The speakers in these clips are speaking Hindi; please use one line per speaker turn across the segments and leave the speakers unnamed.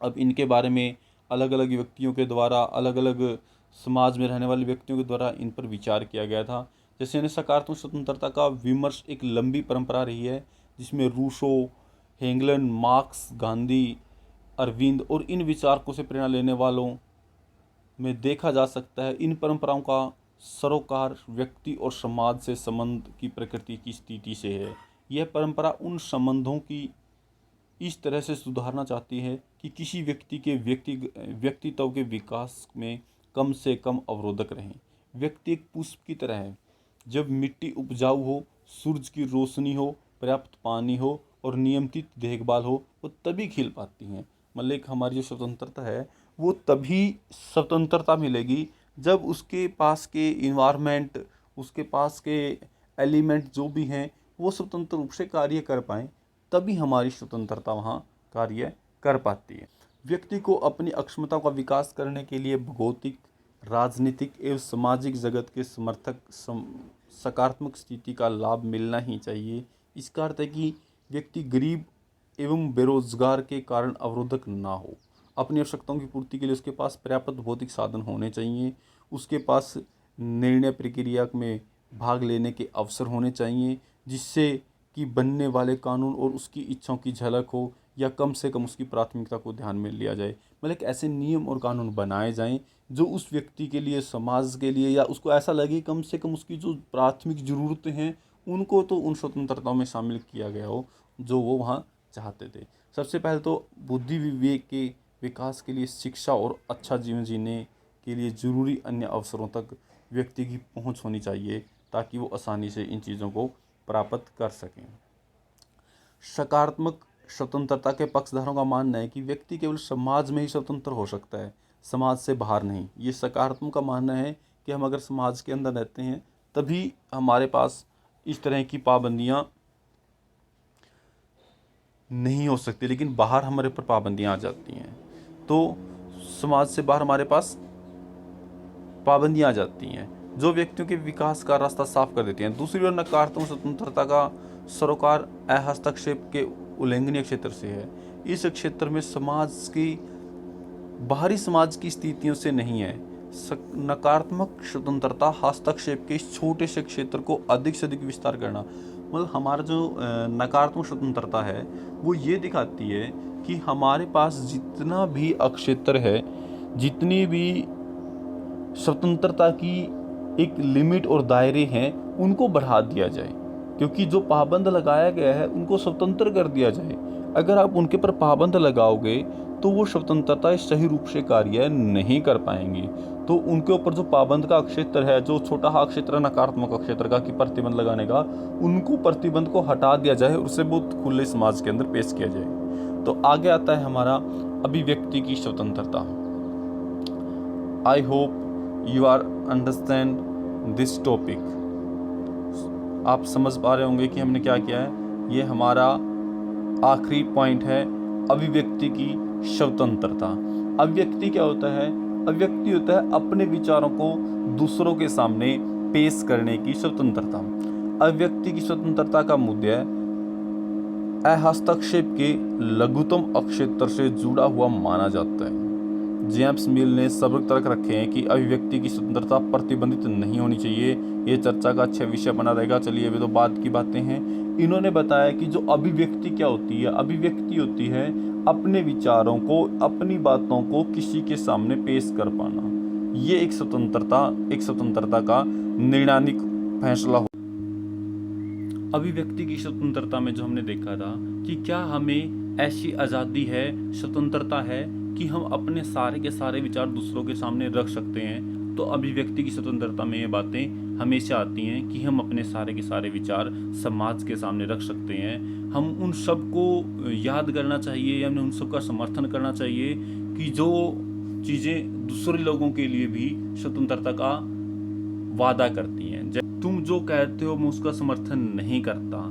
अब इनके बारे में अलग अलग व्यक्तियों के द्वारा, अलग अलग समाज में रहने वाले व्यक्तियों के द्वारा इन पर विचार किया गया था। जैसे यानी सकारात्मक स्वतंत्रता का विमर्श एक लंबी परंपरा रही है, जिसमें Rousseau, Hegel, Marx, Gandhi, Arvind और इन विचारकों से प्रेरणा लेने वालों में देखा जा सकता है। इन परंपराओं का सरोकार व्यक्ति और समाज से संबंध की प्रकृति की स्थिति से है। यह परंपरा उन संबंधों की इस तरह से सुधारना चाहती है कि किसी व्यक्ति के व्यक्तित्व के विकास में कम से कम अवरोधक रहें। व्यक्ति एक पुष्प की तरह है। जब मिट्टी उपजाऊ हो, सूरज की रोशनी हो, पर्याप्त पानी हो और नियमित देखभाल हो, वो तभी खिल पाती हैं। मतलब एक हमारी जो स्वतंत्रता है वो तभी स्वतंत्रता मिलेगी जब उसके पास के इन्वायरमेंट, उसके पास के एलिमेंट जो भी हैं वो स्वतंत्र रूप से कार्य कर पाएँ, तभी हमारी स्वतंत्रता वहाँ कार्य कर पाती है। व्यक्ति को अपनी अक्षमता का विकास करने के लिए भौतिक, राजनीतिक एवं सामाजिक जगत के सकारात्मक स्थिति का लाभ मिलना ही चाहिए। इसका अर्थ है कि व्यक्ति गरीब एवं बेरोजगार के कारण अवरोधक ना हो। अपनी आवश्यकताओं की पूर्ति के लिए उसके पास पर्याप्त भौतिक साधन होने चाहिए। उसके पास निर्णय प्रक्रिया में भाग लेने के अवसर होने चाहिए, जिससे कि बनने वाले कानून और उसकी इच्छाओं की झलक हो, या कम से कम उसकी प्राथमिकता को ध्यान में लिया जाए। मतलब एक ऐसे नियम और कानून बनाए जाएं जो उस व्यक्ति के लिए, समाज के लिए, या उसको ऐसा लगे कम से कम उसकी जो प्राथमिक ज़रूरतें हैं उनको तो उन स्वतंत्रताओं में शामिल किया गया हो जो वो वहाँ चाहते थे। सबसे पहले तो बुद्धि विवेक के विकास के लिए शिक्षा और अच्छा जीवन जीने के लिए ज़रूरी अन्य अवसरों तक व्यक्ति की पहुँच होनी चाहिए, ताकि वो आसानी से इन चीज़ों को प्राप्त कर सकें। सकारात्मक स्वतंत्रता के पक्षधारों का मानना है कि व्यक्ति केवल समाज में ही स्वतंत्र हो सकता है, समाज से बाहर नहीं। ये सकारात्मक का मानना है कि हम अगर समाज के अंदर रहते हैं तभी हमारे पास इस तरह की पाबंदियां नहीं हो सकती, लेकिन बाहर हमारे ऊपर पाबंदियां आ जाती हैं तो समाज से बाहर हमारे पास पाबंदियां आ जाती हैं जो व्यक्तियों के विकास का रास्ता साफ कर देती हैं। दूसरी ओर नकारात्मक स्वतंत्रता का सरोकार हस्तक्षेप के उल्लंघनीय क्षेत्र से है। इस क्षेत्र में बाहरी समाज की स्थितियों से नहीं है। नकारात्मक स्वतंत्रता हस्तक्षेप के इस छोटे से क्षेत्र को अधिक से अधिक विस्तार करना, मतलब हमारा जो नकारात्मक स्वतंत्रता है वो ये दिखाती है कि हमारे पास जितना भी क्षेत्र है, जितनी भी स्वतंत्रता की एक लिमिट और दायरे हैं, उनको बढ़ा दिया जाए। क्योंकि जो पाबंद लगाया गया है उनको स्वतंत्र कर दिया जाए। अगर आप उनके पर पाबंद लगाओगे तो वो स्वतंत्रता सही रूप से कार्य नहीं कर पाएंगी। तो उनके ऊपर जो पाबंद का क्षेत्र है, जो छोटा क्षेत्र नकारात्मक क्षेत्र का कि प्रतिबंध लगाने का, उनको प्रतिबंध को हटा दिया जाए और उसे बहुत खुले समाज के अंदर पेश किया जाए। तो आगे आता है हमारा अभिव्यक्ति की स्वतंत्रता। I hope you are understand this topic. आप समझ पा रहे होंगे कि हमने क्या किया है। ये हमारा आखिरी पॉइंट है, अभिव्यक्ति की स्वतंत्रता। अभिव्यक्ति क्या होता है? अभिव्यक्ति होता है अपने विचारों को दूसरों के सामने पेश करने की स्वतंत्रता। अभिव्यक्ति की स्वतंत्रता का मुद्दा हस्तक्षेप के लघुतम क्षेत्र से जुड़ा हुआ माना जाता है। जेम्स मिल ने सबक तर्क रखे हैं कि अभिव्यक्ति की स्वतंत्रता प्रतिबंधित नहीं होनी चाहिए। ये चर्चा का अच्छा विषय बना रहेगा। चलिए, अभी तो बाद की बातें हैं। इन्होंने बताया कि जो अभिव्यक्ति क्या होती है, अभिव्यक्ति होती है अपने विचारों को, अपनी बातों को किसी के सामने पेश कर पाना। ये एक स्वतंत्रता का निर्णायक फैसला हो। अभिव्यक्ति की स्वतंत्रता में जो हमने देखा था कि क्या हमें ऐसी आज़ादी है, स्वतंत्रता है कि हम अपने सारे के सारे विचार दूसरों के सामने रख सकते हैं। तो अभिव्यक्ति की स्वतंत्रता में ये बातें हमेशा आती हैं कि हम अपने सारे के सारे विचार समाज के सामने रख सकते हैं। हम उन सब को याद करना चाहिए या हमें उन सब का समर्थन करना चाहिए कि जो चीज़ें दूसरे लोगों के लिए भी स्वतंत्रता का वादा करती हैं। तुम जो कहते हो मैं उसका समर्थन नहीं करता,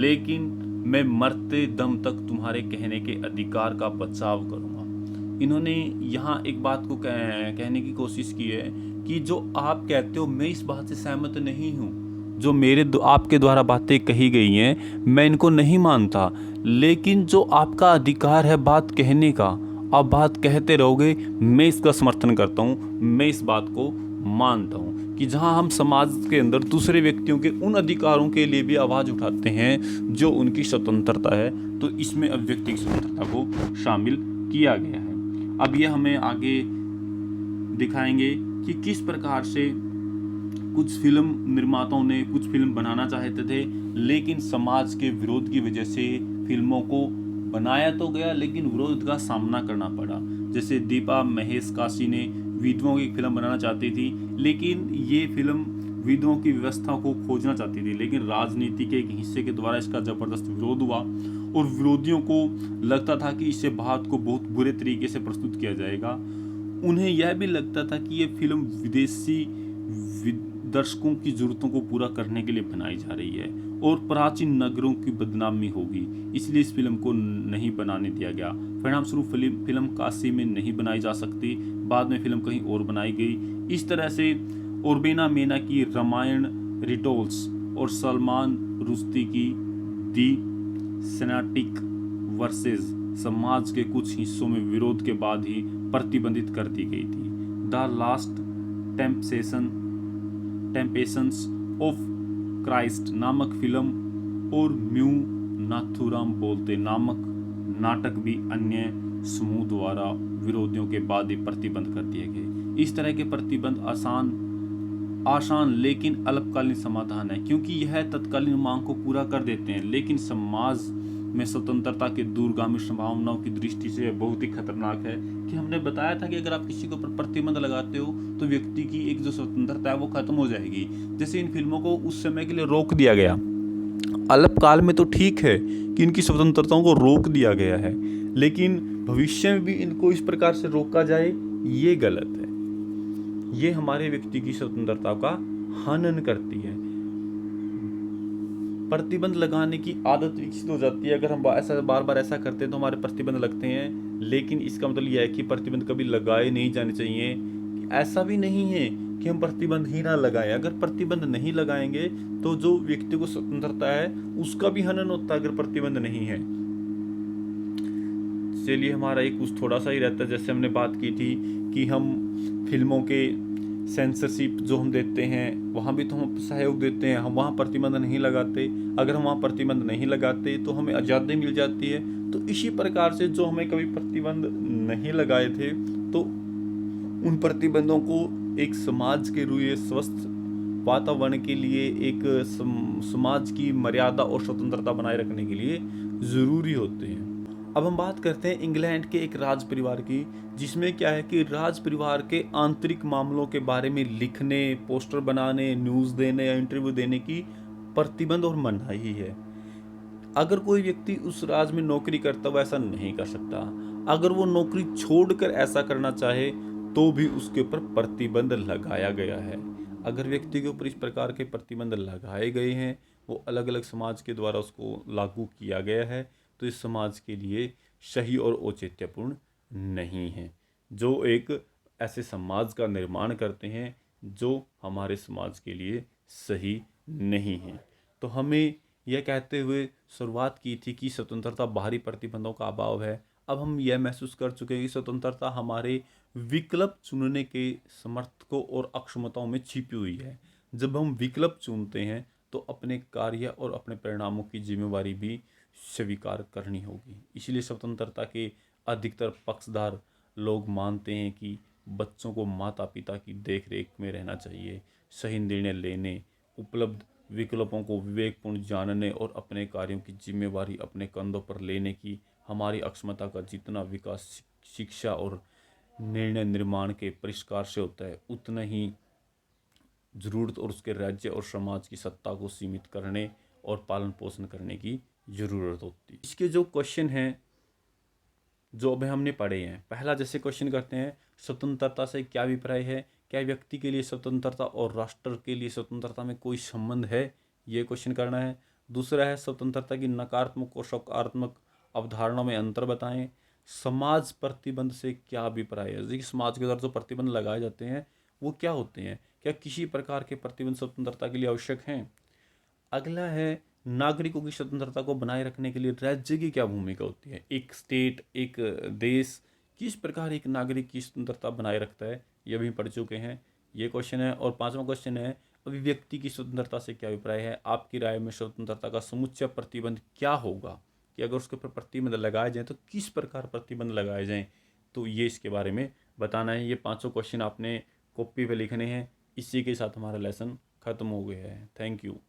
लेकिन मैं मरते दम तक तुम्हारे कहने के अधिकार का बचाव करूंगा। इन्होंने यहाँ एक बात को कहने की कोशिश की है कि जो आप कहते हो मैं इस बात से सहमत नहीं हूँ, जो आपके द्वारा बातें कही गई हैं मैं इनको नहीं मानता, लेकिन जो आपका अधिकार है बात कहने का, आप बात कहते रहोगे, मैं इसका समर्थन करता हूँ, मैं इस बात को मानता हूँ कि जहाँ हम समाज के अंदर दूसरे व्यक्तियों के उन अधिकारों के लिए भी आवाज़ उठाते हैं जो उनकी स्वतंत्रता है, तो इसमें अब व्यक्ति की स्वतंत्रता को शामिल किया गया है। अब ये हमें आगे दिखाएंगे कि किस प्रकार से कुछ फिल्म निर्माताओं ने कुछ फिल्म बनाना चाहते थे, लेकिन समाज के विरोध की वजह से फिल्मों को बनाया तो गया लेकिन विरोध का सामना करना पड़ा। जैसे दीपा महेश काशी ने विधवाओं की फिल्म बनाना चाहती थी, लेकिन ये फिल्म विधवाओं की व्यवस्था को खोजना चाहती थी, लेकिन राजनीति के एक हिस्से के द्वारा इसका जबरदस्त विरोध हुआ और विरोधियों को लगता था कि इससे बात को बहुत बुरे तरीके से प्रस्तुत किया जाएगा। उन्हें यह भी लगता था कि ये फिल्म विदेशी दर्शकों की जरूरतों को पूरा करने के लिए बनाई जा रही है और प्राचीन नगरों की बदनामी होगी, इसलिए इस फिल्म को नहीं बनाने दिया गया। परिणामस्वरूप फिल्म काशी में नहीं बनाई जा सकती, बाद में फिल्म कहीं और बनाई गई। इस तरह से उर्बेना मेना की रामायण रिटोल्स और सलमान रुश्दी की दी सिनेमैटिक वर्सेस समाज के कुछ हिस्सों में विरोध के बाद ही प्रतिबंधित कर दी गई थी। द लास्ट टेम्पेशंस ऑफ क्राइस्ट नामक फिल्म और म्यू नाथुराम बोलते नामक नाटक भी अन्य समूह द्वारा विरोधियों के बाद ही प्रतिबंध कर दिए गए। इस तरह के प्रतिबंध आसान लेकिन अल्पकालीन समाधान है, क्योंकि यह तत्कालीन मांग को पूरा कर देते हैं, लेकिन समाज में स्वतंत्रता के दूरगामी संभावनाओं की दृष्टि से बहुत ही खतरनाक है। कि हमने बताया था कि अगर आप किसी के ऊपर प्रतिबंध लगाते हो तो व्यक्ति की एक जो स्वतंत्रता है वो खत्म हो जाएगी। जैसे इन फिल्मों को उस समय के लिए रोक दिया गया, अल्पकाल में तो ठीक है कि इनकी स्वतंत्रताओं को रोक दिया गया है, लेकिन भविष्य में भी इनको इस प्रकार से रोका जाए, ये गलत है। ये हमारे व्यक्ति की स्वतंत्रता का हनन करती है। प्रतिबंध लगाने की आदत विकसित हो जाती है। अगर हम ऐसा बार बार ऐसा करते हैं तो हमारे प्रतिबंध लगते हैं, लेकिन इसका मतलब यह है कि प्रतिबंध कभी लगाए नहीं जाने चाहिए। ऐसा भी नहीं है कि हम प्रतिबंध ही ना लगाएं। अगर प्रतिबंध नहीं लगाएंगे तो जो व्यक्ति को स्वतंत्रता है उसका भी हनन होता है अगर प्रतिबंध नहीं है। चलिए, हमारा एक कुछ थोड़ा सा ही रहता है। जैसे हमने बात की थी कि हम फिल्मों के सेंसरशिप जो हम देते हैं वहाँ भी तो हम सहयोग देते हैं, हम वहाँ प्रतिबंध नहीं लगाते। अगर हम वहाँ प्रतिबंध नहीं लगाते तो हमें आज़ादी मिल जाती है। तो इसी प्रकार से जो हमें कभी प्रतिबंध नहीं लगाए थे तो उन प्रतिबंधों को एक समाज के लिए स्वस्थ वातावरण के लिए, एक समाज की मर्यादा और स्वतंत्रता बनाए रखने के लिए ज़रूरी होते हैं। अब हम बात करते हैं इंग्लैंड के एक राज परिवार की, जिसमें क्या है कि राज परिवार के आंतरिक मामलों के बारे में लिखने, पोस्टर बनाने, न्यूज़ देने या इंटरव्यू देने की प्रतिबंध और मनाही है। अगर कोई व्यक्ति उस राज में नौकरी करता हुआ ऐसा नहीं कर सकता। अगर वो नौकरी छोड़कर ऐसा करना चाहे तो भी उसके ऊपर प्रतिबंध लगाया गया है। अगर व्यक्ति के ऊपर इस प्रकार के प्रतिबंध लगाए गए हैं, वो अलग अलग समाज के द्वारा उसको लागू किया गया है, तो इस समाज के लिए सही और औचित्यपूर्ण नहीं है। जो एक ऐसे समाज का निर्माण करते हैं जो हमारे समाज के लिए सही नहीं है। तो हमें यह कहते हुए शुरुआत की थी कि स्वतंत्रता बाहरी प्रतिबंधों का अभाव है। अब हम यह महसूस कर चुके हैं कि स्वतंत्रता हमारे विकल्प चुनने के समर्थकों और अक्षमताओं में छिपी हुई है। जब हम विकल्प चुनते हैं तो अपने कार्य और अपने परिणामों की जिम्मेवारी भी स्वीकार करनी होगी। इसलिए स्वतंत्रता के अधिकतर पक्षधर लोग मानते हैं कि बच्चों को माता पिता की देखरेख में रहना चाहिए, सही निर्णय लेने, उपलब्ध विकल्पों को विवेकपूर्ण जानने और अपने कार्यों की जिम्मेवारी अपने कंधों पर लेने की हमारी अक्षमता का जितना विकास शिक्षा और निर्णय निर्माण के परिष्कार से होता है, उतना ही ज़रूरत और उसके राज्य और समाज की सत्ता को सीमित करने और पालन पोषण करने की ज़रूरत होती है। इसके जो क्वेश्चन हैं जो अभी हमने पढ़े हैं, पहला जैसे क्वेश्चन करते हैं, स्वतंत्रता से क्या अभिप्राय है? क्या व्यक्ति के लिए स्वतंत्रता और राष्ट्र के लिए स्वतंत्रता में कोई संबंध है? ये क्वेश्चन करना है। दूसरा है, स्वतंत्रता की नकारात्मक और सकारात्मक अवधारणा में अंतर बताएं। समाज प्रतिबंध से क्या अभिप्राय है? जैसे समाज के द्वारा जो प्रतिबंध लगाए जाते हैं वो क्या होते हैं? क्या किसी प्रकार के प्रतिबंध स्वतंत्रता के लिए आवश्यक हैं? अगला है, नागरिकों की स्वतंत्रता को बनाए रखने के लिए राज्य की क्या भूमिका होती है? एक स्टेट, एक देश किस प्रकार एक नागरिक की स्वतंत्रता बनाए रखता है, ये भी पढ़ चुके हैं। ये क्वेश्चन है। और पांचवा क्वेश्चन है, अभिव्यक्ति की स्वतंत्रता से क्या अभिप्राय है, आपकी राय में स्वतंत्रता का समुच्चय प्रतिबंध क्या होगा, कि अगर उसके ऊपर प्रतिबंध लगाए जाएँ तो किस प्रकार प्रतिबंध लगाए जाएँ, तो ये इसके बारे में बताना है। ये पाँचों क्वेश्चन आपने कॉपी पे लिखने हैं। इसी के साथ हमारा लेसन खत्म हो गया है। Thank you.